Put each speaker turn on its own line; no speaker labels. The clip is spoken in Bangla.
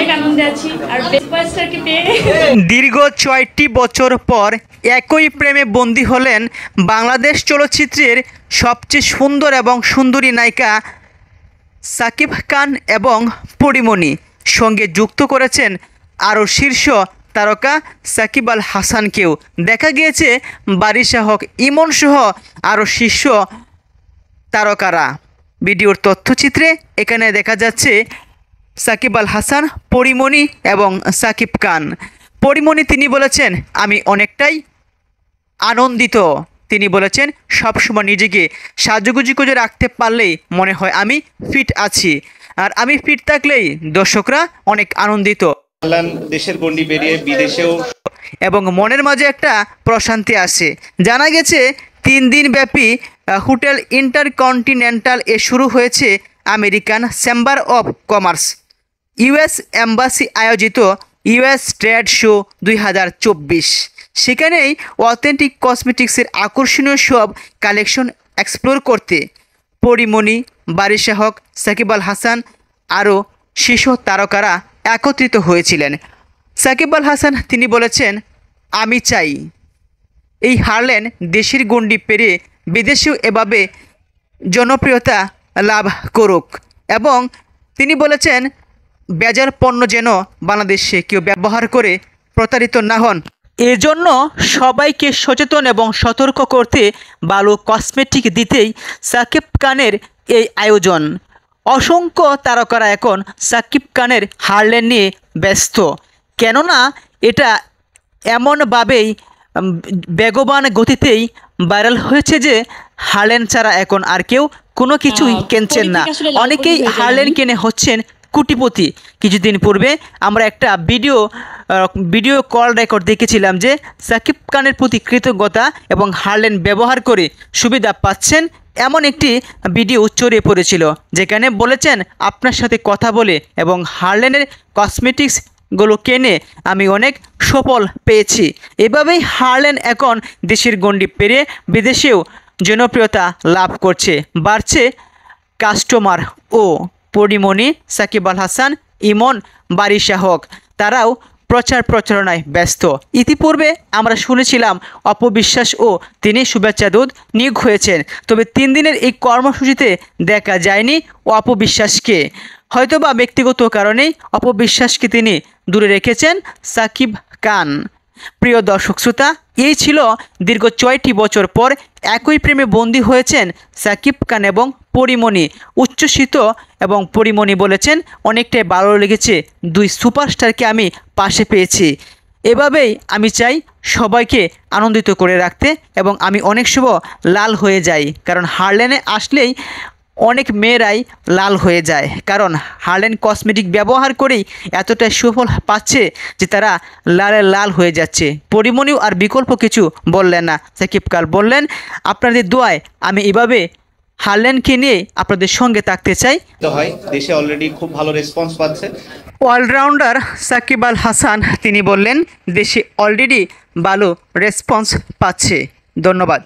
অনেক আনন্দে আছি আর সুপারস্টারকে পেয়ে।
দীর্ঘ ৬টি বছর পর একই প্রেমে বন্দী হলেন বাংলাদেশ চলচ্চিত্রের সবচেয়ে সুন্দর এবং সুন্দরী নায়িকা সাকিব খান এবং পরীমণি। সঙ্গে যুক্ত করেছেন আরও শীর্ষ তারকা সাকিব আল হাসানকেও। দেখা গিয়েছে বারিশা হক, ইমন সহ আরও শীর্ষ তারকারা। ভিডিওর তথ্যচিত্রে এখানে দেখা যাচ্ছে সাকিব আল হাসান, পরীমণি এবং সাকিব খান। পরীমণি তিনি বলেছেন, আমি অনেকটাই আনন্দিত। তিনি বলেছেন, সবসময় নিজেকে সাজুগুজু করে রাখতে পারলেই মনে হয় আমি ফিট আছি, আর আমি ফিট থাকলেই দর্শকরা অনেক আনন্দিত।
দেশের গণ্ডি পেরিয়ে বিদেশেও
এবং মনের মাঝে একটা প্রশান্তি আসে। জানা গেছে 3 দিন ব্যাপী হোটেল ইন্টারকন্টিনেন্টাল এ শুরু হয়েছে American chamber of commerce US embassy আয়োজিত ইউএস ট্রেড শো 2024। সেখানেই অথেন্টিক কসমেটিক্সের আকর্ষণীয় সব কালেকশন এক্সপ্লোর করতে পরীমণি, বারিশা হক, সাকিব আল হাসান আরও শীর্ষ তারকারা একত্রিত হয়েছিলেন। সাকিব আল হাসান তিনি বলেছেন, আমি চাই এই হারল্যান্ড দেশের গণ্ডি পেরিয়ে বিদেশেও এভাবে জনপ্রিয়তা লাভ করুক, এবং তিনি বলেছেন বাজার পণ্য যেন বাংলাদেশে কেউ ব্যবহার করে প্রতারিত না হন। এজন্য সবাইকে সচেতন এবং সতর্ক করতে ভালো কসমেটিক দিতেই সাকিব খানের এই আয়োজন। অসংখ্য তারকারা এখন সাকিব খানের হারল্যান্ড নিয়ে ব্যস্ত, কেননা এটা এমনভাবেই বেগবান গতিতেই ভাইরাল হয়েছে যে হারল্যান্ড ছাড়া এখন আর কেউ কোনো কিছুই কিনছেন না। অনেকেই হারল্যান্ড কিনে হচ্ছেন কোটিপতি। কিছুদিন পূর্বে আমরা একটা ভিডিও কল রেকর্ড দেখেছিলাম যে সাকিব খানের প্রতি কৃতজ্ঞতা এবং হারল্যান্ড ব্যবহার করে সুবিধা পাচ্ছেন এমন একটি ভিডিও ছড়িয়ে পড়েছিল, যেখানে বলেছেন, আপনার সাথে কথা বলে এবং হারল্যান্ডের কসমেটিক্সগুলো কিনে আমি অনেক সফল পেয়েছি। এভাবেই হারল্যান্ড এখন দেশের গণ্ডি পেরিয়ে বিদেশেও জনপ্রিয়তা লাভ করছে, বাড়ছে কাস্টমার। ও পরীমণি, সাকিব আল হাসান, ইমন, বারিশা হক তারাও প্রচার প্রচারণায় ব্যস্ত। ইতিপূর্বে আমরা শুনেছিলাম অপবিশ্বাস ও তিনি শুভেচ্ছা দূত নিয়োগ হয়েছেন, তবে 3 দিনের এই কর্মসূচিতে দেখা যায়নি অপবিশ্বাসকে। হয়তোবা ব্যক্তিগত কারণেই অপবিশ্বাসকে তিনি দূরে রেখেছেন সাকিব খান। প্রিয় দর্শক শ্রোতা, এই ছিল দীর্ঘ 6টি বছর পর একই প্রেমে বন্দী হয়েছেন সাকিব খান এবং পরীমণি। উচ্ছ্বসিত এবং পরীমণি বলেছেন, অনেকটাই ভালো লেগেছে, 2 সুপারস্টারকে আমি পাশে পেয়েছি। এভাবেই আমি চাই সবাইকে আনন্দিত করে রাখতে, এবং আমি অনেক সময় লাল হয়ে যাই, কারণ হারল্যান্ডে আসলেই অনেক মেয়েরাই লাল হয়ে যায়, কারণ হারল্যান্ড কসমেটিক ব্যবহার করেই এতটাই সুফল পাচ্ছে যে তারা লালে লাল হয়ে যাচ্ছে। পরীমণিও আর বিকল্প কিছু বললেন না। সাকিব খান বললেন, আপনাদের দোয়ায় আমি এভাবে হারল্যান্ডকে নিয়ে আপনাদের সঙ্গে থাকতে চাই।
হয় দেশে অলরেডি খুব ভালো রেসপন্স পাচ্ছে।
অলরাউন্ডার সাকিব আল হাসান তিনি বললেন, দেশে অলরেডি ভালো রেসপন্স পাচ্ছে। ধন্যবাদ।